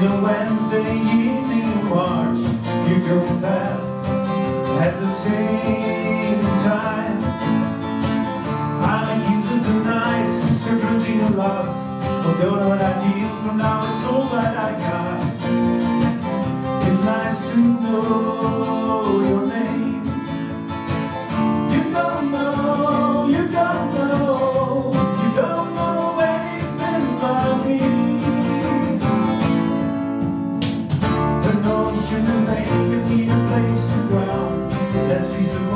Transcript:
The Wednesday evening in March, you go past at the same time. I use the night, secretly lost. Although not ideal, from now it's all that I got. It's nice to know your name. You don't know, you don't know, you don't know anything about me. The notion that they can need a place to ground. Let's be so